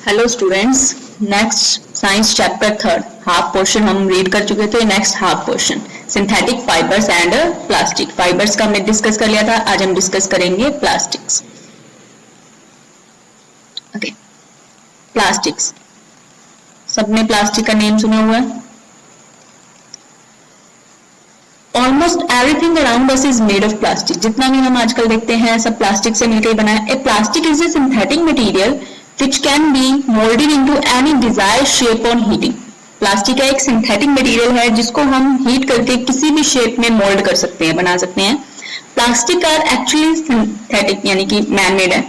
Hello students, next science chapter third half portion हम read कर चुके थे। Next half portion synthetic fibres and plastic. Fibres का हमने डिस्कस कर लिया था, आज हम डिस्कस करेंगे प्लास्टिक्स। ओके, प्लास्टिक्स, सबने प्लास्टिक का नेम सुना हुआ है। Almost everything around us is made of plastic. जितना भी हम आजकल देखते हैं सब प्लास्टिक से मिलकर बना है। A plastic is a synthetic material which can be molded into any desired shape on heating। Plastic एक सिंथेटिक मटेरियल है जिसको हम हीट करके किसी भी शेप में मोल्ड कर सकते हैं, बना सकते हैं। प्लास्टिक आर एक्चुअली सिंथेटिक यानी कि मैन मेड है।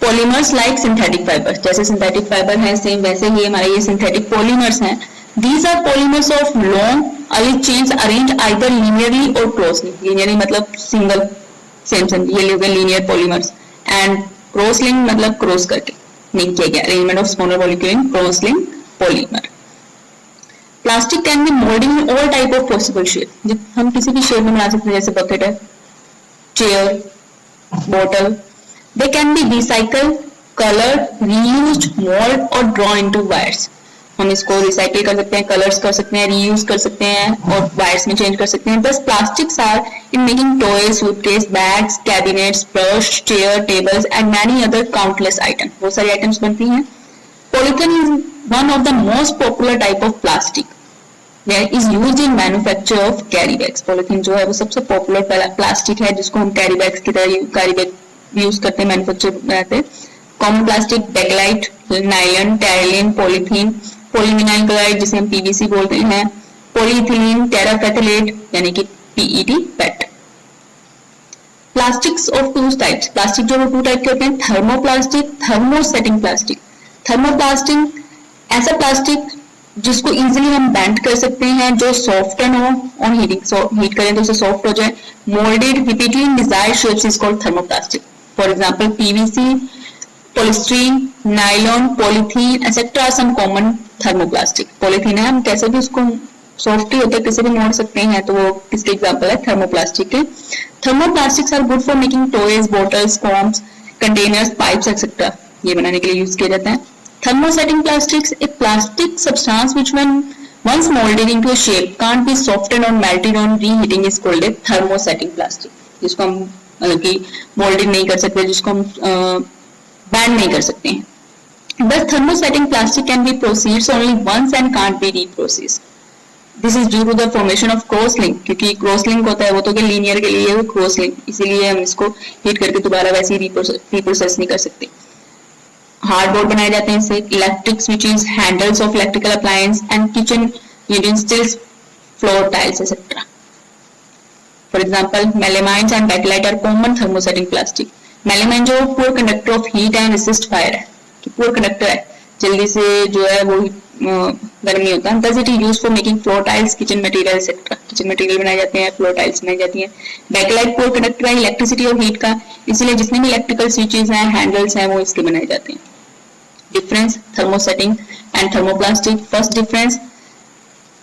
पॉलीमर्स लाइक सिंथेटिक फाइबर, जैसे सिंथेटिक फाइबर है सेम वैसे ही हमारे ये सिंथेटिक पॉलीमर्स हैं। These are polymers of long allied chains arranged either linearly or closely। linearly मतलब सिंगल सेम ये लोग linear polymers, and cross link मतलब क्रॉस करके लिंक किया गया। Arrangement of smaller molecule in cross link polymer. Plastic can be moulding in all type of possible shape. हम किसी भी शेप में बना सकते हैं, जैसे बकेट है, chair, bottle. They can be recycle, colour, reused, mould और ड्रॉ इनटू वायर्स। हम इसको रिसाइकिल कर सकते हैं, कलर्स कर सकते हैं, रीयूज कर सकते हैं और वायर्स में चेंज कर सकते हैं। बस plastics are in making toys, suitcase, bags, cabinets, brush, chair, tables and many other countless item. बहुत सारी आइटम्स बनती हैं। Polythene is one of the most popular type of plastic that is used in manufacture of carry bags. Polythene जो है वो सबसे popular plastic है जिसको हम कैरी बैग्स की तरह कैरी बैग यूज करते हैं, मैन्युफैक्चर बनाते हैं। Common plastic bakelite, nylon, terylene, polythene, polyvinyl chloride जिसे हम पीवीसी बोलते हैं, पॉलीइथिलीन, टेरापेथलेट यानी कि PET pet. Plastics of two types. Plastic जो टू टाइप के होते हैं, थर्मोप्लास्टिक, थर्मोसेटिंग प्लास्टिक। थर्मोप्लास्टिक ऐसा प्लास्टिक जिसको इजीली हम बेंड कर सकते हैं, जो सॉफ्टन हो ऑन हीटिंग, हीट करें तो उसे सॉफ्ट हो जाए। Moulded repeatedly in desired shapes is called thermoplastic. For example PVC, polystyrene, nylon, polythene etcetera are some common thermoplastic. Polythene है, हम कैसे भी उसको सॉफ्ट ही होता है, किसी भी मोड़ सकते हैं, तो वो किसके एग्जांपल है, थर्मोप्लास्टिक के। Thermoplastics are good for making toys, bottles, foams, containers, pipes etcetera, ये बनाने के लिए यूज किया जाता है। Thermosetting plastics, a plastic substance which when once molded into a shape can't be softened or melted on reheating is called a thermosetting plastic। जिसको हम मतलब कि मोल्डेड नहीं कर सकते, जिसको हम बैंड नहीं कर सकते हैं। Thus, thermosetting plastic can be processed only once and can't be reprocessed. This is due to the formation of cross link। क्योंकि cross link होता है वो तो क्या लीनियर के लिए cross link, इसीलिए हम इसको हीट करके दोबारा वैसे ही रिप्रोसेस नहीं कर सकते। हार्डबोर्ड बनाए जाते हैं इससे। Electric switches, handles of electrical appliance and kitchen utensils, floor tiles etcetera. For example melamine and bakelite are common thermosetting plastic. Melamine जो poor conductor of heat and resist fire है, कि पुअर कंडक्टर है, जल्दी से जो है वो गर्मी होता है। Thus it is used for making floor tiles, kitchen material etc। Kitchen material बनाए जाते हैं, फ्लोर टाइल्स बनाई जाती हैं। बैकलाइट पुअर कंडक्टर है इलेक्ट्रिसिटी और हीट का, इसीलिए जितने भी इलेक्ट्रिकल स्विचेस हैं, हैंडल्स हैं, वो इसके बनाए जाते हैं। Difference thermosetting and thermoplastic. First difference,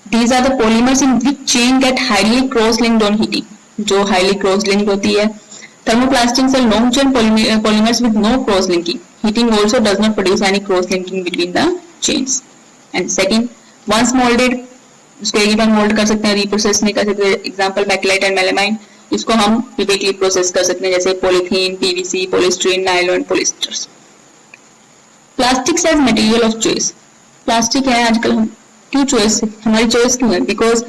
these are the polymers in which chain get highly cross linked on heating। जो highly cross linked होती है। Thermoplastics are long chain polymers with no cross linking। Heating also does not produce any cross linking between the chains। And second, once molded, उसको एक ही बार mould कर सकते हैं, reprocess नहीं कर सकते। एग्जांपल बैकलाइट एंड मेलामाइन, इसको हम रिपीटली प्रोसेस कर सकते हैं, जैसे polythene, PVC, polystyrene, nylon, polyesters. Plastics as material of choice. Plastic है आजकल हम क्यों चॉइस, हमारी चॉइस क्यों है? बिकॉज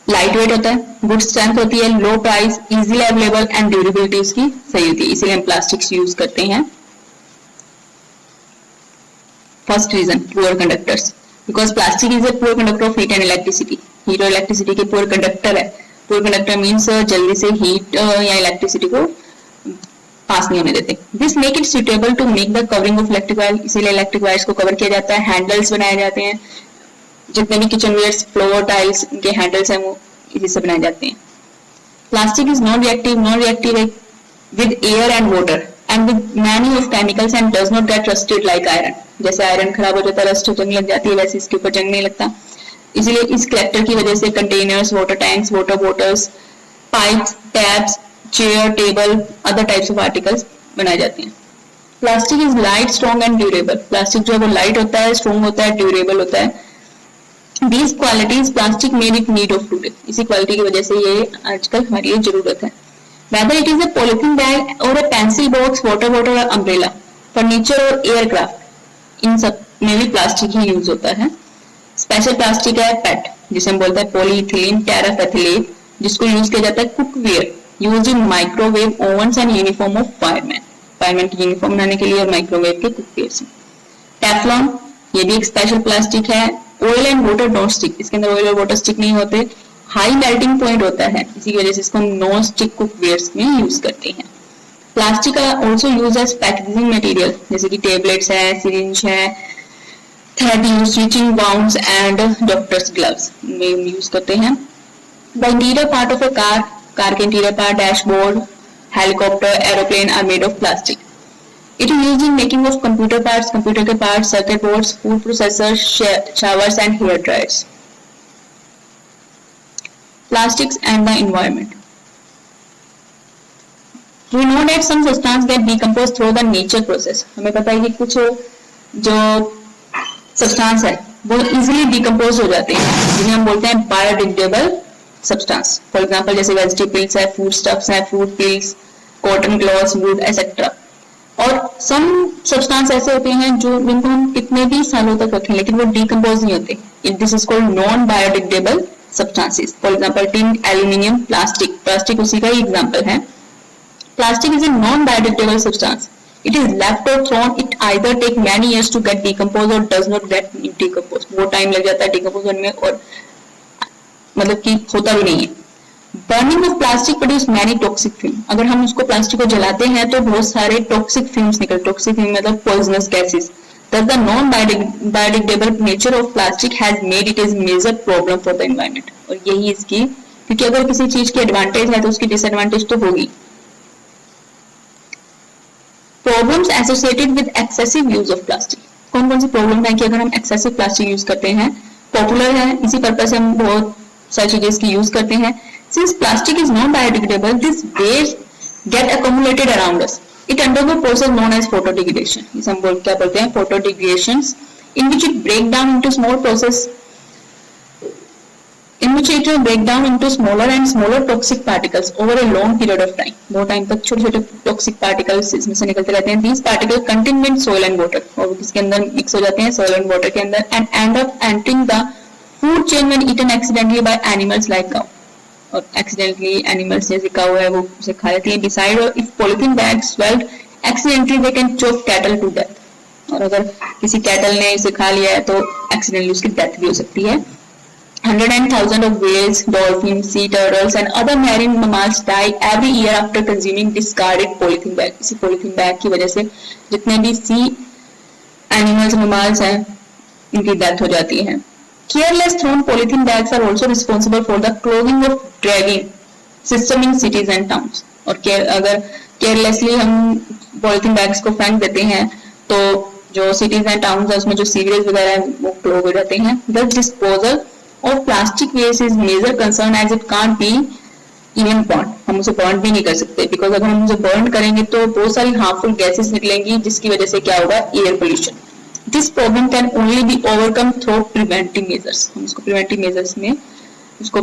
लाइट वेट होता है, गुड स्ट्रेंथ होती है, लो price, easily available and durability उसकी सही होती है, इसीलिए हम प्लास्टिक्स यूज करते हैं। First reason, poor conductors. Because plastic is a poor conductor of heat and electricity. Heat और इलेक्ट्रिसिटी के पुअर कंडक्टर है। पुअर कंडक्टर मीन्स जल्दी से हीट या इलेक्ट्रिसिटी को पास नहीं होने देते। This make it suitable to make the covering of electric wire, इसीलिए इलेक्ट्रिक वायर्स को कवर किया जाता है। हैंडल्स बनाए जाते हैं, जितने भी किचन वेयर्स, फ्लोर टाइल्स के हैंडल्स हैं वो इसी से बनाए जाते हैं। Plastic is non reactive with air and water and with many of chemicals and does not get rusted like iron. जैसे आयरन खराब हो जाता है, रस्ट जंग लग जाती है, वैसे इसके ऊपर जंग नहीं लगता। इसलिए इस कलेक्टर की वजह से containers, water tanks, water bottles, pipes, taps, chair, table, other types of articles बनाए जाते हैं। Plastic is light, strong and durable. Plastic जो है वो लाइट होता है, स्ट्रॉन्ग होता है, ड्यूरेबल होता है। These qualities plastic made it need of today। इसी क्वालिटी की वजह से ये आजकल हमारी ये जरूरत है। Whether it is a polythene bag or a pencil box, water bottle और umbrella, फर्नीचर और एयरक्राफ्ट, इन सब में भी प्लास्टिक ही यूज होता है। स्पेशल प्लास्टिक है पेट, जिसे हम बोलते हैं पॉलीइथिलीन टेराफेथिलेट, जिसको यूज किया जाता है cookware, use in microwave ओवन्स and uniform of fireman, fireman की यूनिफॉर्म बनाने के लिए और माइक्रोवेव के कुकवेयर से। टेफ्लॉन, ये भी एक स्पेशल प्लास्टिक है। Oil and water don't stick, इसके अंदर ऑयल और वाटर स्टिक नहीं होते, हाई मेल्टिंग पॉइंट होता है, इसी की वजह से इसको नॉन स्टिक कुकवेयर्स में यूज करते हैं। Plastic also use as packaging material, जैसे कि टेबलेट्स है, सिरिंज है, thread use, stitching bounds and doctors gloves में यूज करते हैं। The interior part of a car, car के interior part, dashboard, helicopter, aeroplane are made of plastic. It is used in making of computer parts, computer के parts, circuit boards, food processors, showers and hair dryers. Plastics and the environment. We know that some substances get decomposed through the nature process. हमें पता है कि कुछ जो substance है वो easily decompose हो जाते हैं, जिन्हें हम बोलते हैं biodegradable substance. For example, जैसे vegetables है, food stuffs है, fruit peels, cotton cloths, wood, etc. और सम सब्सटेंस ऐसे होते हैं जो जिनको हम कितने भी सालों तक रखें लेकिन वो डिकम्पोज नहीं होते, this is called non biodegradable substances. For example tin, aluminium, plastic, plastic उसी का ही एग्जांपल है। Plastic is a non biodegradable substance, it is left or thrown, it either take many years to get decompose or does not get decompose, वो time लग जाता है decompose होने में और मतलब कि होता भी नहीं है। Burning of plastic produce many toxic film, अगर हम उसको प्लास्टिक को जलाते हैं तो बहुत सारे टॉक्सिक फिल्म्स निकल, टॉक्सिक फिल्म मतलब poisonous gases. Thus the non-biodegradable nature of plastic has made it a major problem for the environment। और यही इसकी, क्योंकि अगर किसी चीज की एडवांटेज है तो उसकी डिसएडवांटेज तो होगी। Problems associated with excessive use of plastic, कौन कौन सी प्रॉब्लम है कि अगर हम एक्सेसिव प्लास्टिक यूज करते हैं। पॉपुलर है, इसी पर्पज से हम बहुत सारी चीजें इसकी यूज करते हैं। Since plastic is non-biodegradable, this waste get accumulated around us. It undergoes process known as photodegradation. इसे हम क्या बोलते हैं, photodegradation, in which it break down into smaller and smaller toxic particles over a long period of time. बहुत time तक छोटे-छोटे toxic particles इसमें से निकलते रहते हैं। These particles contain soil and water, और इसके अंदर मिक्स हो जाते हैं soil and water के अंदर, and end up entering the food chain when eaten accidentally by animals like cow. और एक्सीडेंटली एनिमल्स जैसे काऊ है वो उसे खा लेती है। Decide if polythene bag swallowed accidentally they can choke cattle to death, और अगर किसी कैटल ने इसे खा लिया है तो एक्सीडेंटली उसकी डेथ भी हो सकती है। 100,000 of whales, dolphins, sea turtles and other marine mammals die every year after consuming discarded polythene bag। इसी polythene bag की वजह से जितने भी सी एनिमल्स ममाल्स हैं इनकी डेथ हो जाती है। Careless thrown polythene bags are also responsible for the clogging of drainage system in cities and towns। और अगर carelessly हम polythene bags को फेंक देते हैं तो जो cities and towns है उसमें जो सीवरेज वगैरह है वो clog हो जाते हैं। The disposal of plastic waste is major concern as it can't be even burned। हम उसे burn भी नहीं कर सकते because अगर हम उसे burn करेंगे तो बहुत सारी harmful gases निकलेंगी जिसकी वजह से क्या होगा, air pollution। This problem can only be overcome through preventive measures। हम इसको preventive measures में इसको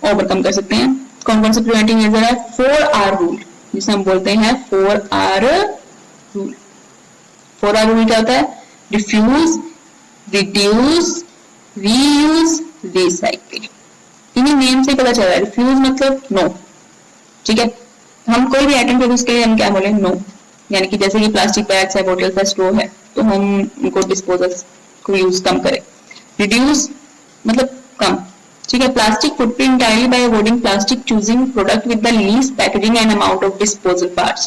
overcome कर सकते हैं। कौन कौन से preventive measure है? 4R rule, जिसे हम बोलते हैं 4R rule। 4R rule क्या होता है? Refuse, reduce, reuse, recycle। इन्हीं नेम से पता चल रहा है। Refuse मतलब no, ठीक है। हम कोई भी आइटम प्रोड्यूस करें हम क्या बोले, नो। यानी कि जैसे कि प्लास्टिक बैग्स है, बोतल्स है, स्ट्रॉ है, तो हम उनको डिस्पोजल्स को यूज कम करें। रिड्यूस मतलब कम, ठीक है। Plastic footprint entirely by avoiding plastic, choosing product with the least packaging and amount of disposal parts,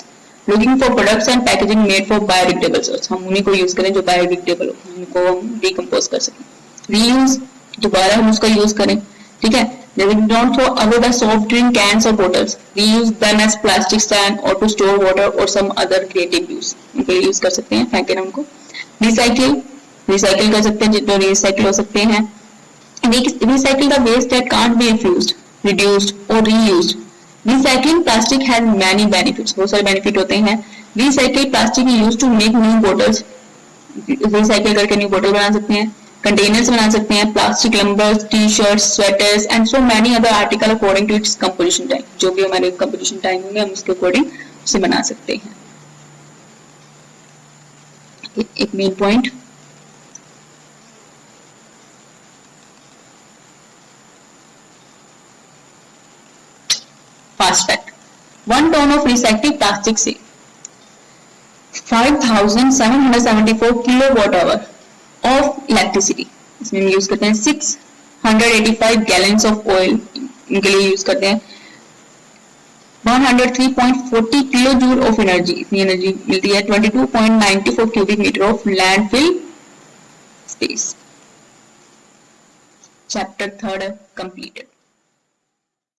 looking for products and packaging made for biodegradable source। हम उन्हीं को यूज करें जो बायोडिग्रेडेबल हो, उनको हम डिकम्पोज कर सकें। रीयूज, दोबारा हम उसका यूज करें, ठीक है। Don't throw away the soft drink cans or bottles, reuse them as plastic stand or to store water or some other creative use। उनके लिए यूज कर सकते हैं, फेंके ना उनको। रिसाइकिल कर सकते हैं जितना रिसाइकिल हो सकते हैं। Recycle the waste that can't be refused, reduced or reused। Recycling plastic has many benefits, बहुत सारे बेनिफिट होते हैं। Recycle plastic use to make new bottles, recycle करके न्यू बॉटल बना सकते हैं, कंटेनर्स बना सकते हैं, plastic lumbers, T shirt, sweaters and so many other article according to its composition time, जो भी हमारे कंपोजिशन टाइम होंगे हम उसके अकॉर्डिंग उसे बना सकते हैं। एक main point. Fast fact, 1 ton of recycled plastic से 5774 किलोवाट आवर ऑफ इलेक्ट्रिसिटी, इसमें हम यूज करते हैं 685 गैलन्स ऑफ ऑयल, इनके लिए यूज करते हैं 103.40 किलो जूल ऑफ एनर्जी, इतनी एनर्जी मिलती है 22.94 cubic metre of landfill space. Chapter 3 completed.